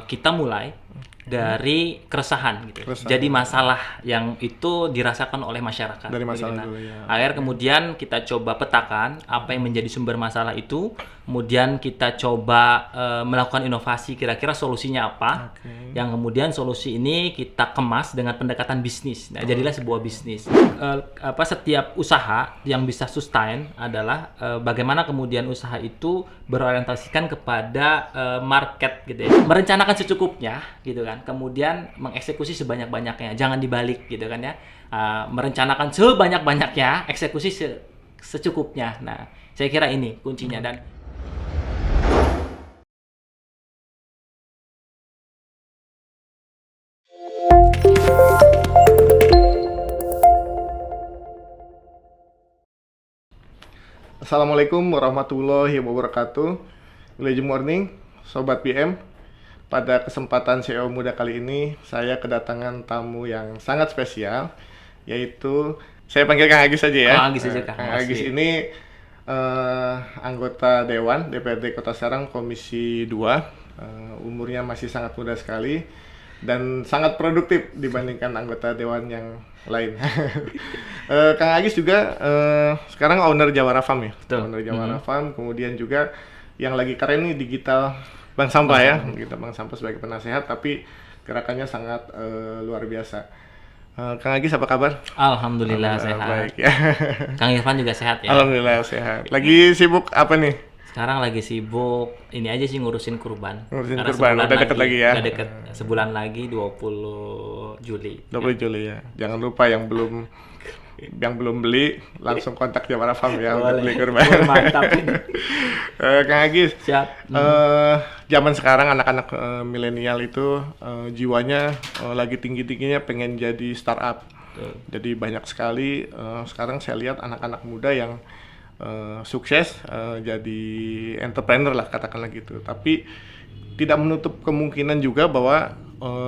kita mulai dari keresahan gitu. Jadi masalah yang itu dirasakan oleh masyarakat. Dari begitu. masalah dulu ya. Akhirnya kemudian kita coba petakan apa yang menjadi sumber masalah itu, kemudian kita coba melakukan inovasi kira-kira solusinya apa. Yang kemudian solusi ini kita kemas dengan pendekatan bisnis. Nah, jadilah sebuah bisnis. Setiap usaha yang bisa sustain adalah bagaimana kemudian usaha itu berorientasikan kepada market gitu ya. Merencanakan secukupnya gitu kan. Kemudian mengeksekusi sebanyak-banyaknya. Jangan dibalik gitu kan ya. Merencanakan sebanyak-banyaknya, eksekusi secukupnya. Nah, saya kira ini kuncinya. Dan Assalamualaikum warahmatullahi wabarakatuh. Good morning, Sobat PM. Pada kesempatan CEO Muda kali ini, saya kedatangan tamu yang sangat spesial, yaitu saya panggil Kang Agis saja ya. Agis aja, Kang. Kang Agis ini anggota Dewan DPRD Kota Serang Komisi 2. Umurnya masih sangat muda sekali dan sangat produktif dibandingkan anggota Dewan yang lain. Kang Agis juga sekarang owner Jawara Farm ya. Betul. Owner Jawara Farm, kemudian juga yang lagi keren nih digital Bank Sampah ya. Kita Bank Sampah sebagai penasehat, tapi gerakannya sangat luar biasa. Kang Agis apa kabar? Alhamdulillah sehat. Baik ya. Kang Irfan juga sehat ya. Alhamdulillah sehat. Lagi sibuk apa nih? Sekarang lagi sibuk ini aja sih ngurusin kurban. Ngurusin Karena kurban, sebulan udah deket lagi ya? Udah deket, sebulan lagi 20 Juli. 20 Juli ya. Jangan lupa yang belum beli langsung kontak Jawara Farm ya untuk beli kurban. Mantap ini. Kang Agis, Siap. zaman sekarang anak-anak milenial itu jiwanya lagi tinggi-tingginya pengen jadi startup. Jadi banyak sekali sekarang saya lihat anak-anak muda yang sukses jadi entrepreneur lah katakanlah gitu. Tapi tidak menutup kemungkinan juga bahwa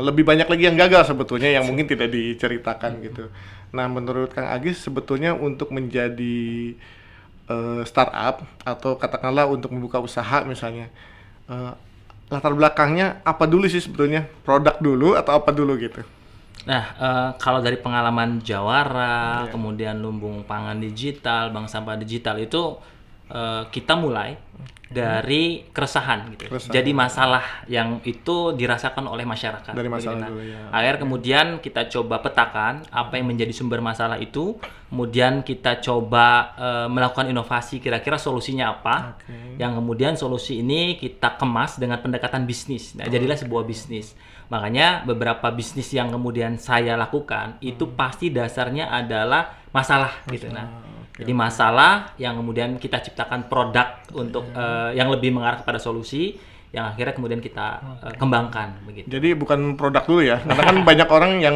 lebih banyak lagi yang gagal sebetulnya yang mungkin tidak diceritakan gitu. Nah, menurut Kang Agis sebetulnya untuk menjadi startup atau katakanlah untuk membuka usaha misalnya, latar belakangnya apa dulu sih sebetulnya? Produk dulu atau apa dulu gitu? Nah, kalau dari pengalaman Jawara, kemudian Lumbung Pangan Digital, Bank Sampah Digital itu kita mulai dari keresahan gitu. Jadi masalah yang itu dirasakan oleh masyarakat. Dari masalah dulu ya. Akhirnya kemudian kita coba petakan apa yang menjadi sumber masalah itu, kemudian kita coba melakukan inovasi kira-kira solusinya apa. Yang kemudian solusi ini kita kemas dengan pendekatan bisnis. Nah, jadilah sebuah bisnis. Makanya beberapa bisnis yang kemudian saya lakukan itu pasti dasarnya adalah masalah gitu. Nah, jadi masalah yang kemudian kita ciptakan produk untuk yang lebih mengarah kepada solusi yang akhirnya kemudian kita kembangkan begitu. Jadi bukan produk dulu ya. Karena kan banyak orang yang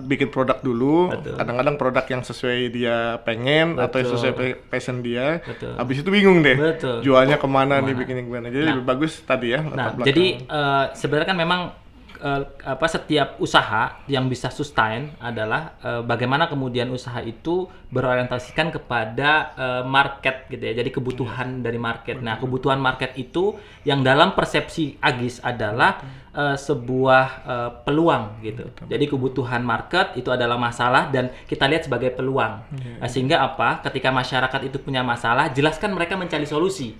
bikin produk dulu, kadang-kadang produk yang sesuai dia pengen atau yang sesuai passion dia. Habis itu bingung deh. Jualnya kemana nih, bikinnya gimana. Jadi lebih bagus tadi ya. Jadi sebenarnya kan memang setiap usaha yang bisa sustain adalah bagaimana kemudian usaha itu berorientasikan kepada market gitu ya. Jadi kebutuhan dari market. Nah, kebutuhan market itu yang dalam persepsi Agis adalah sebuah peluang gitu. Jadi kebutuhan market itu adalah masalah dan kita lihat sebagai peluang. Sehingga ketika masyarakat itu punya masalah, jelaskan mereka mencari solusi.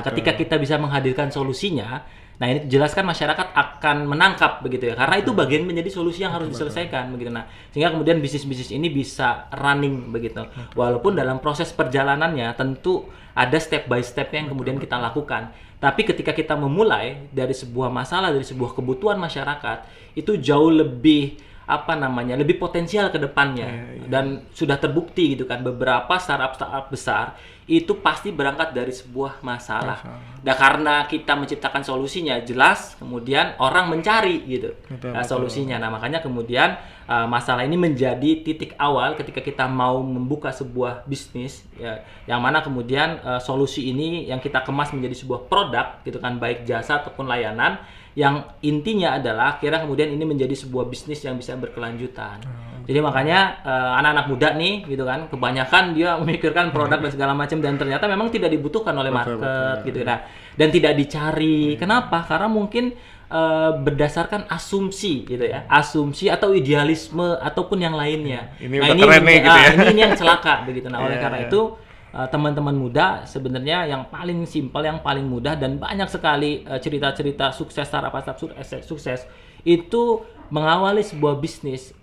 Ketika kita bisa menghadirkan solusinya, nah ini jelaskan masyarakat akan menangkap begitu ya, karena itu bagian menjadi solusi yang harus diselesaikan begitu. Nah, sehingga kemudian bisnis-bisnis ini bisa running begitu. Walaupun dalam proses perjalanannya tentu ada step by step yang kemudian kita lakukan. Tapi ketika kita memulai dari sebuah masalah, dari sebuah kebutuhan masyarakat, itu jauh lebih lebih potensial ke depannya. Dan sudah terbukti gitu kan, beberapa startup besar itu pasti berangkat dari sebuah masalah. Dan karena kita menciptakan solusinya jelas, kemudian orang mencari gitu solusinya. Nah, makanya kemudian masalah ini menjadi titik awal ketika kita mau membuka sebuah bisnis ya, yang mana kemudian solusi ini yang kita kemas menjadi sebuah produk gitu kan, baik jasa ataupun layanan, yang intinya adalah kira kemudian ini menjadi sebuah bisnis yang bisa berkelanjutan. Jadi makanya anak-anak muda nih gitu kan, kebanyakan dia memikirkan produk dan segala macam dan ternyata memang tidak dibutuhkan oleh market gitu nah. Dan tidak dicari. Kenapa? Karena mungkin berdasarkan asumsi gitu ya. Asumsi atau idealisme ataupun yang lainnya. Ini udah keren nih gitu ya. Ini yang celaka begitu. Nah, oleh karena itu teman-teman muda sebenarnya yang paling simpel, yang paling mudah dan banyak sekali cerita-cerita sukses startup sukses itu mengawali sebuah bisnis.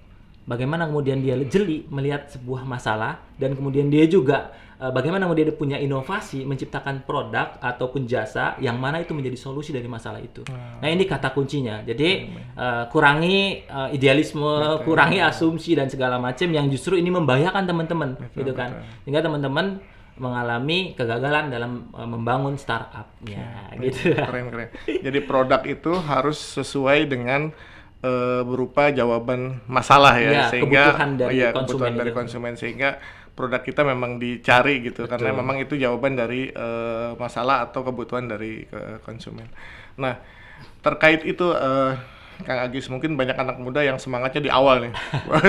Bagaimana kemudian dia jeli melihat sebuah masalah dan kemudian dia juga bagaimana kemudian dia punya inovasi menciptakan produk ataupun jasa yang mana itu menjadi solusi dari masalah itu. Nah, ini kata kuncinya. Jadi kurangi idealisme, kurangi asumsi dan segala macam yang justru ini membahayakan teman-teman gitu kan. Sehingga teman-teman mengalami kegagalan dalam membangun startupnya gitu. Keren. Jadi produk itu harus sesuai dengan berupa jawaban masalah ya, sehingga kebutuhan dari konsumen sehingga produk kita memang dicari gitu. Betul. Karena memang itu jawaban dari masalah atau kebutuhan dari konsumen. Nah, terkait itu Kang Agis, mungkin banyak anak muda yang semangatnya di awal nih,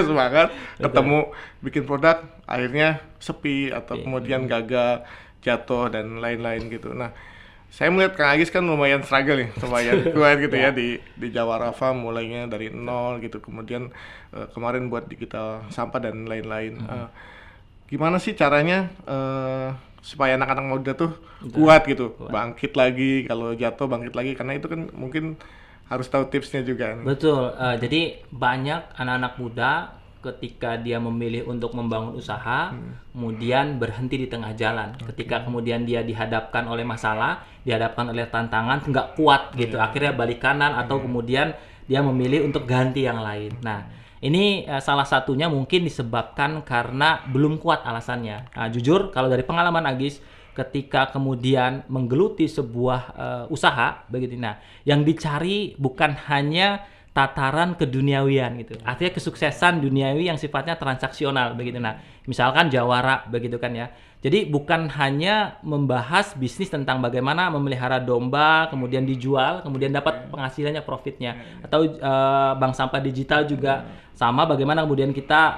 semangat ketemu bikin produk, akhirnya sepi atau kemudian gagal, jatuh dan lain-lain gitu. Nah, saya melihat Kang Agis kan lumayan struggle nih, lumayan kuat gitu ya di Jawarafa mulainya dari nol gitu, kemudian kemarin buat digital sampah dan lain-lain. Gimana sih caranya supaya anak-anak muda tuh kuat gitu, bangkit lagi kalau jatuh bangkit lagi, karena itu kan mungkin harus tahu tipsnya juga. Betul. Jadi banyak anak-anak muda ketika dia memilih untuk membangun usaha, kemudian berhenti di tengah jalan. Ketika kemudian dia dihadapkan oleh masalah, dihadapkan oleh tantangan, nggak kuat gitu. Akhirnya balik kanan atau kemudian dia memilih untuk ganti yang lain. Nah, ini salah satunya mungkin disebabkan karena belum kuat alasannya. Nah, jujur kalau dari pengalaman Agis, ketika kemudian menggeluti sebuah usaha begitu, nah yang dicari bukan hanya tataran keduniawian gitu, artinya kesuksesan duniawi yang sifatnya transaksional begitu. Nah, misalkan Jawara begitu kan ya. Jadi bukan hanya membahas bisnis tentang bagaimana memelihara domba, kemudian dijual, kemudian dapat penghasilannya, profitnya. Atau bank sampah digital juga sama, bagaimana kemudian kita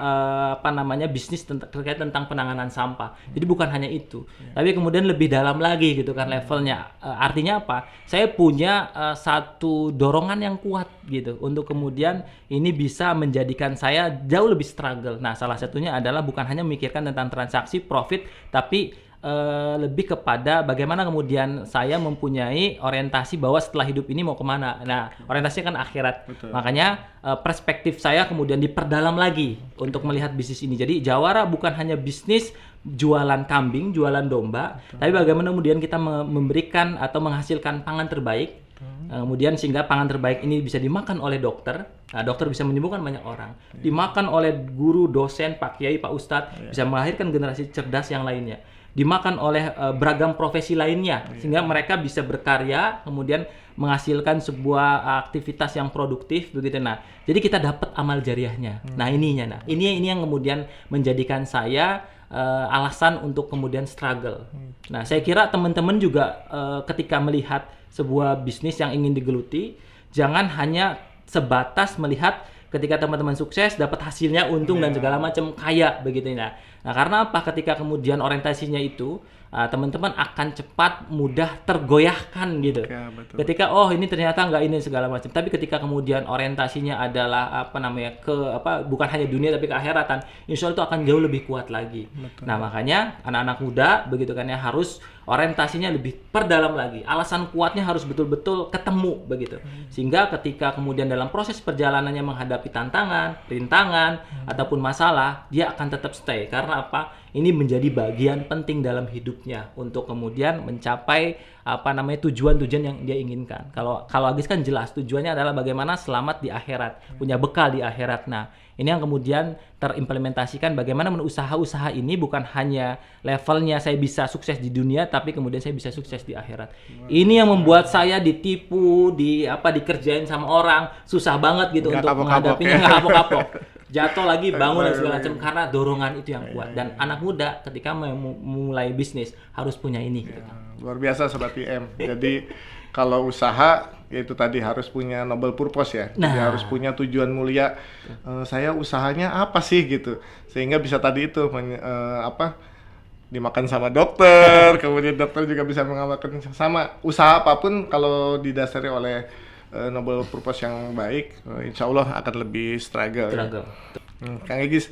bisnis terkait tentang penanganan sampah. Jadi bukan hanya itu, tapi kemudian lebih dalam lagi gitu kan levelnya. Artinya apa? Saya punya satu dorongan yang kuat gitu untuk kemudian ini bisa menjadikan saya jauh lebih struggle. Nah, salah satunya adalah bukan hanya memikirkan tentang transaksi, profit, tapi lebih kepada bagaimana kemudian saya mempunyai orientasi bahwa setelah hidup ini mau kemana. Nah, orientasinya kan akhirat. Betul. Makanya perspektif saya kemudian diperdalam lagi untuk melihat bisnis ini. Jadi Jawara bukan hanya bisnis jualan kambing, jualan domba, tapi bagaimana kemudian kita memberikan atau menghasilkan pangan terbaik. Kemudian sehingga pangan terbaik ini bisa dimakan oleh dokter. Nah, dokter bisa menyembuhkan banyak orang. Dimakan oleh guru, dosen, Pak Kiai, Pak Ustadz, bisa melahirkan generasi cerdas yang lainnya. Dimakan oleh beragam profesi lainnya, sehingga mereka bisa berkarya, kemudian menghasilkan sebuah aktivitas yang produktif begitu. Nah, jadi kita dapat amal jariahnya. Nah, ininya. Nah, ini yang kemudian menjadikan saya alasan untuk kemudian struggle. Nah, saya kira teman-teman juga ketika melihat sebuah bisnis yang ingin digeluti, jangan hanya sebatas melihat ketika teman-teman sukses dapat hasilnya untung dan segala macam kaya begitu. Nah, karena apa? Ketika kemudian orientasinya itu teman-teman akan cepat mudah tergoyahkan gitu. Ya, betul. Ketika ini ternyata nggak ini segala macam. Tapi ketika kemudian orientasinya adalah bukan hanya dunia tapi ke akhiratan, insya Allah itu akan jauh lebih kuat lagi. Betul. Nah, makanya anak-anak muda begitu kan ya harus orientasinya lebih perdalam lagi. Alasan kuatnya harus betul-betul ketemu begitu. Sehingga ketika kemudian dalam proses perjalanannya menghadapi tantangan, rintangan ataupun masalah, dia akan tetap stay. Karena apa? Ini menjadi bagian penting dalam hidupnya untuk kemudian mencapai tujuan-tujuan yang dia inginkan. Kalau Agis kan jelas tujuannya adalah bagaimana selamat di akhirat, punya bekal di akhirat. Nah, ini yang kemudian terimplementasikan bagaimana usaha-usaha ini bukan hanya levelnya saya bisa sukses di dunia, tapi kemudian saya bisa sukses di akhirat. Ini yang membuat saya ditipu, dikerjain sama orang, susah banget gitu untuk menghadapinya, nggak kapok-kapok. Jatuh lagi, bangun dan segala macam karena dorongan itu yang kuat. Dan anak muda ketika memulai bisnis harus punya ini gitu kan. Luar biasa Sobat IM. Jadi kalau usaha yaitu tadi harus punya noble purpose ya. Nah. Jadi harus punya tujuan mulia. Saya usahanya apa sih gitu. Sehingga bisa tadi itu dimakan sama dokter, kemudian dokter juga bisa mengamalkan sama usaha apapun kalau didasari oleh noble purpose yang baik, insya Allah akan lebih struggle. Kang Egis,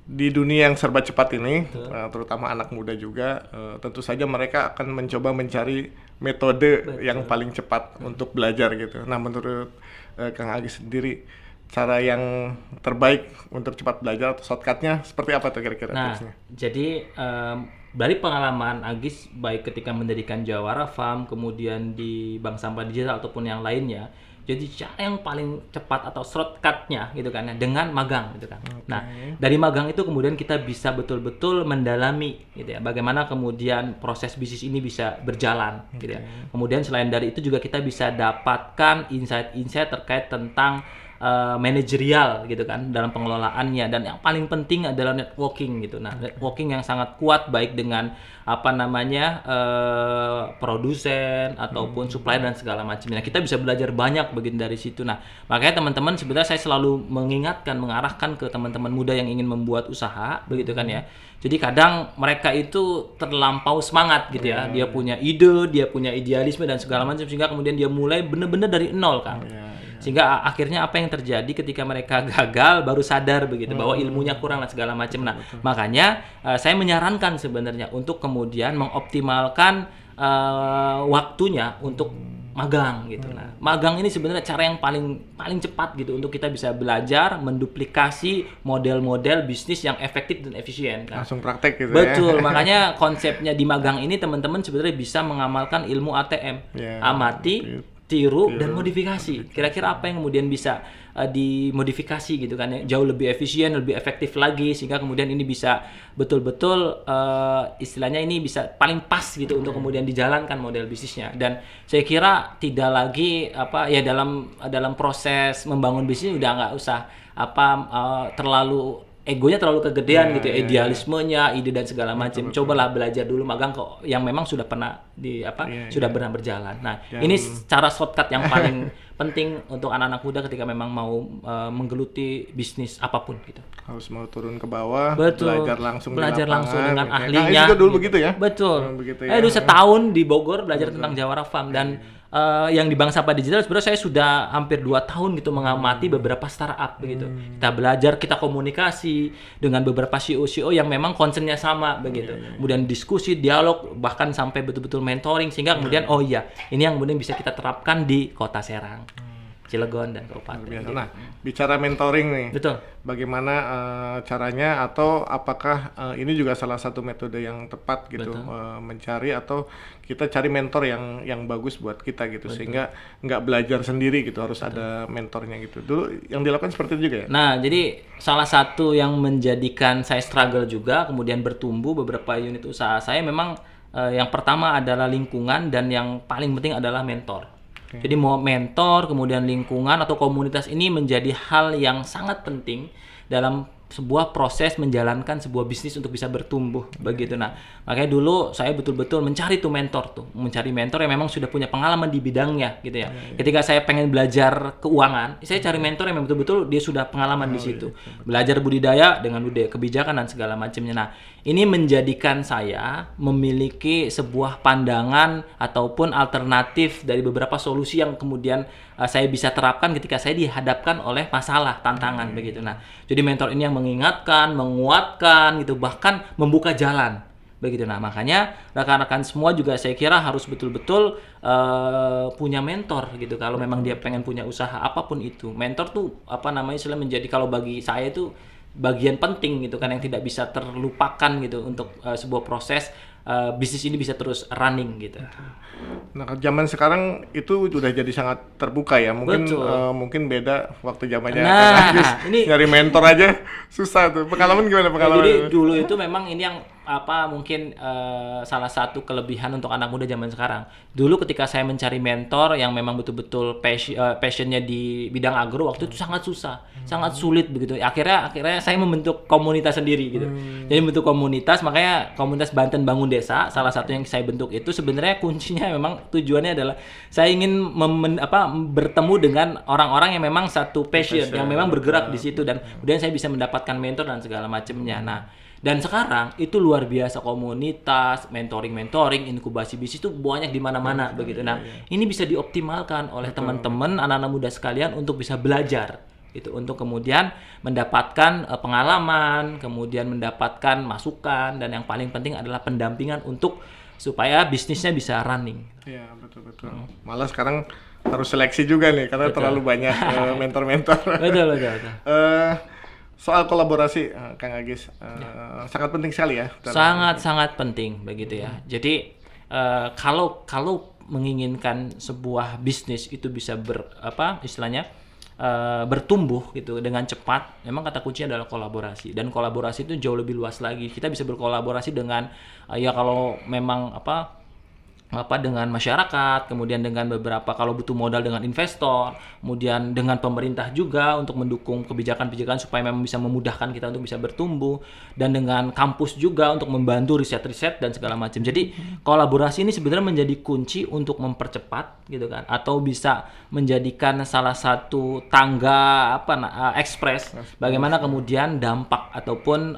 di dunia yang serba cepat ini, terutama anak muda juga, tentu saja mereka akan mencoba mencari metode yang paling cepat untuk belajar gitu. Nah, menurut Kang Agis sendiri, cara yang terbaik untuk cepat belajar atau shortcut-nya seperti apa tuh kira-kira tipsnya? Jadi dari pengalaman Agis baik ketika mendirikan Jawara Farm, kemudian di Bank Sampah Digital ataupun yang lainnya, jadi cara yang paling cepat atau shortcut-nya gitu kan ya, dengan magang gitu kan. Nah, dari magang itu kemudian kita bisa betul-betul mendalami gitu ya, bagaimana kemudian proses bisnis ini bisa berjalan gitu ya. Kemudian selain dari itu juga kita bisa dapatkan insight-insight terkait tentang manajerial gitu kan dalam pengelolaannya, dan yang paling penting adalah networking gitu. Nah, networking yang sangat kuat baik dengan produsen ataupun supplier dan segala macamnya. Nah, kita bisa belajar banyak begitu dari situ. Nah, makanya teman-teman sebenarnya saya selalu mengingatkan ke teman-teman muda yang ingin membuat usaha begitu kan ya. Jadi kadang mereka itu terlampau semangat gitu ya. Dia punya ide, dia punya idealisme dan segala macam, sehingga kemudian dia mulai benar-benar dari nol kan. Sehingga akhirnya apa yang terjadi ketika mereka gagal baru sadar begitu bahwa ilmunya kurang dan segala macam. Nah, makanya saya menyarankan sebenarnya untuk kemudian mengoptimalkan waktunya untuk magang gitu. Nah, magang ini sebenarnya cara yang paling cepat gitu untuk kita bisa belajar menduplikasi model-model bisnis yang efektif dan efisien. Nah, langsung praktek gitu. Betul, makanya konsepnya di magang ini teman-teman sebenarnya bisa mengamalkan ilmu ATM, amati, tiru dan modifikasi. Kira-kira apa yang kemudian bisa dimodifikasi gitu kan ya, jauh lebih efisien, lebih efektif lagi, sehingga kemudian ini bisa betul-betul istilahnya ini bisa paling pas gitu untuk kemudian dijalankan model bisnisnya. Dan saya kira tidak lagi dalam proses membangun bisnis udah nggak usah terlalu egonya terlalu kegedean gitu ya, idealismenya, ide dan segala macam. Cobalah belajar dulu magang kok yang memang sudah pernah sudah pernah berjalan. Nah, ini cara shortcut yang paling penting untuk anak-anak muda ketika memang mau menggeluti bisnis apapun gitu. Harus mau turun ke bawah, belajar langsung dengan ahlinya. Kang Agis juga dulu begitu ya? Betul. Begitu ya. Dulu setahun di Bogor belajar tentang Jawara Farm, dan yang di Bank Sampah Digital sebenarnya saya sudah hampir 2 tahun gitu mengamati beberapa startup begitu. Kita belajar, kita komunikasi dengan beberapa CEO yang memang concernnya sama begitu. Kemudian diskusi, dialog, bahkan sampai betul-betul mentoring, sehingga kemudian ini yang kemudian bisa kita terapkan di Kota Serang, Cilegon dan Kabupaten. Gitu. Nah, bicara mentoring nih. Betul. Bagaimana caranya, atau apakah ini juga salah satu metode yang tepat gitu, mencari atau kita cari mentor yang bagus buat kita gitu. Sehingga nggak belajar sendiri gitu, harus ada mentornya gitu. Dulu yang dilakukan seperti itu juga ya? Nah, jadi salah satu yang menjadikan saya struggle juga kemudian bertumbuh beberapa unit usaha saya memang yang pertama adalah lingkungan, dan yang paling penting adalah mentor. Jadi mau mentor, kemudian lingkungan atau komunitas ini menjadi hal yang sangat penting dalam sebuah proses menjalankan sebuah bisnis untuk bisa bertumbuh begitu. Nah, makanya dulu saya betul-betul mencari mentor yang memang sudah punya pengalaman di bidangnya gitu ya. Ketika saya pengen belajar keuangan, saya cari mentor yang betul-betul dia sudah pengalaman di situ. Belajar budidaya dengan budaya kebijakan dan segala macamnya. Nah, ini menjadikan saya memiliki sebuah pandangan ataupun alternatif dari beberapa solusi yang kemudian saya bisa terapkan ketika saya dihadapkan oleh masalah, tantangan begitu. Nah, jadi mentor ini yang mengingatkan, menguatkan gitu, bahkan membuka jalan begitu. Nah, makanya rekan-rekan semua juga saya kira harus betul-betul punya mentor gitu. Kalau memang dia pengen punya usaha apapun itu, mentor tuh menjadi, kalau bagi saya itu bagian penting gitu kan, yang tidak bisa terlupakan gitu untuk sebuah proses bisnis ini bisa terus running gitu. Nah, zaman sekarang itu udah jadi sangat terbuka ya. Mungkin beda waktu zamannya. Nah, ini nyari mentor aja susah tuh. Pengalaman gimana pengalaman? Jadi dulu itu memang ini yang mungkin salah satu kelebihan untuk anak muda zaman sekarang. Dulu ketika saya mencari mentor yang memang betul-betul passionnya di bidang agro, waktu itu sangat susah, sangat sulit begitu. Akhirnya saya membentuk komunitas sendiri gitu. Jadi membentuk komunitas, makanya komunitas Banten Bangun Desa, salah satu yang saya bentuk itu sebenarnya kuncinya memang tujuannya adalah saya ingin bertemu dengan orang-orang yang memang satu passion, yang memang bergerak di situ, dan kemudian saya bisa mendapatkan mentor dan segala macamnya. Nah, dan sekarang itu luar biasa, komunitas, mentoring, inkubasi bisnis itu banyak di mana-mana begitu. Nah, ini bisa dioptimalkan oleh teman-teman anak-anak muda sekalian untuk bisa belajar gitu, untuk kemudian mendapatkan pengalaman, kemudian mendapatkan masukan, dan yang paling penting adalah pendampingan untuk supaya bisnisnya bisa running. Iya, betul. Malah sekarang harus seleksi juga nih karena terlalu banyak mentor-mentor. Betul. Soal kolaborasi, Kang Agis, sangat penting sekali ya. Sangat penting begitu ya. Jadi kalau menginginkan sebuah bisnis itu bisa bertumbuh gitu dengan cepat, memang kata kuncinya adalah kolaborasi, dan kolaborasi itu jauh lebih luas lagi. Kita bisa berkolaborasi dengan kalau memang dengan masyarakat, kemudian dengan beberapa kalau butuh modal dengan investor, kemudian dengan pemerintah juga untuk mendukung kebijakan-kebijakan supaya memang bisa memudahkan kita untuk bisa bertumbuh, dan dengan kampus juga untuk membantu riset-riset dan segala macam. Jadi kolaborasi ini sebenarnya menjadi kunci untuk mempercepat gitu kan, atau bisa menjadikan salah satu tangga ekspres bagaimana kemudian dampak ataupun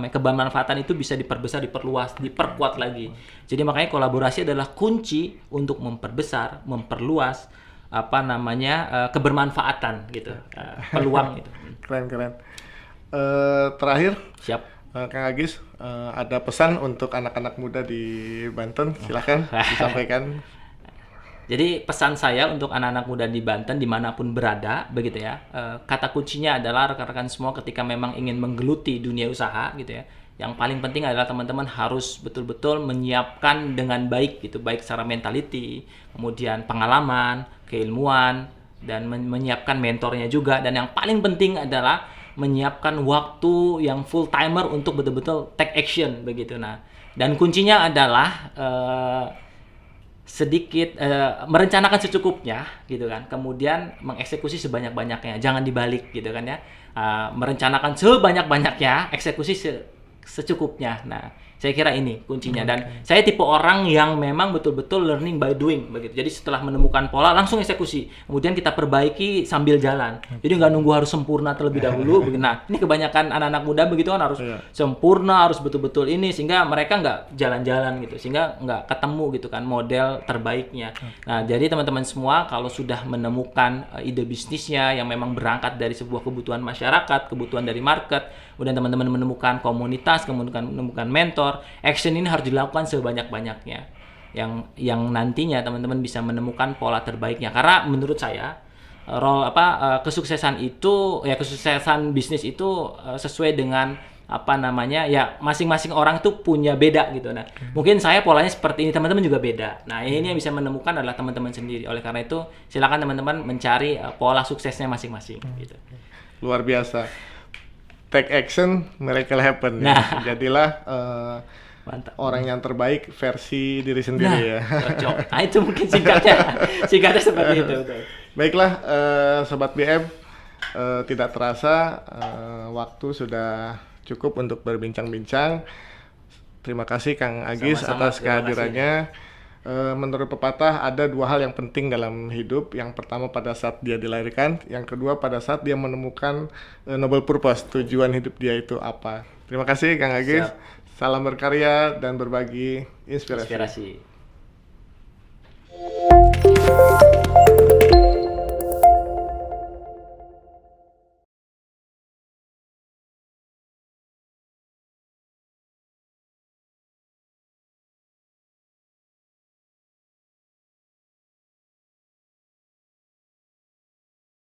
kebermanfaatan itu bisa diperbesar, diperluas, diperkuat lagi. Jadi makanya kolaborasi adalah kunci untuk memperbesar, memperluas kebermanfaatan gitu, peluang gitu. Keren. Terakhir, siap. Kang Agis, ada pesan untuk anak-anak muda di Banten, silahkan disampaikan. Jadi pesan saya untuk anak-anak muda di Banten dimanapun berada begitu ya, kata kuncinya adalah rekan-rekan semua ketika memang ingin menggeluti dunia usaha gitu ya, yang paling penting adalah teman-teman harus betul-betul menyiapkan dengan baik gitu, baik secara mentality, kemudian pengalaman, keilmuan, dan menyiapkan mentornya juga, dan yang paling penting adalah menyiapkan waktu yang full timer untuk betul-betul take action begitu. Nah, dan kuncinya adalah merencanakan secukupnya gitu kan, kemudian mengeksekusi sebanyak-banyaknya, jangan dibalik gitu kan ya, merencanakan sebanyak-banyaknya, eksekusi secukupnya. Nah, saya kira ini kuncinya. Dan saya tipe orang yang memang betul-betul learning by doing begitu. Jadi setelah menemukan pola langsung eksekusi, kemudian kita perbaiki sambil jalan. Jadi nggak nunggu harus sempurna terlebih dahulu. Nah, ini kebanyakan anak-anak muda begitu kan, harus sempurna, harus betul-betul ini, sehingga mereka nggak jalan-jalan gitu, sehingga nggak ketemu gitu kan model terbaiknya. Nah, jadi teman-teman semua kalau sudah menemukan ide bisnisnya yang memang berangkat dari sebuah kebutuhan masyarakat, kebutuhan dari market, kemudian teman-teman menemukan komunitas, kemudian menemukan mentor, action ini harus dilakukan sebanyak-banyaknya, yang nantinya teman-teman bisa menemukan pola terbaiknya. Karena menurut saya kesuksesan bisnis itu sesuai dengan masing-masing orang itu punya beda gitu. Nah, mungkin saya polanya seperti ini, teman-teman juga beda. Nah, ini yang bisa menemukan adalah teman-teman sendiri. Oleh karena itu, silakan teman-teman mencari pola suksesnya masing-masing gitu. Luar biasa. Take action, miracle happen. Nah, jadilah mantap. Orang yang terbaik versi diri sendiri ya. Cocok. Nah, itu mungkin singkatnya seperti itu. Baiklah, Sobat BM, tidak terasa waktu sudah cukup untuk berbincang-bincang. Terima kasih Kang Agis atas kehadirannya. Menurut pepatah ada dua hal yang penting dalam hidup. Yang pertama pada saat dia dilahirkan, yang kedua pada saat dia menemukan noble purpose, tujuan hidup dia itu apa. Terima kasih Kang Agis. Siap. Salam berkarya dan berbagi inspirasi.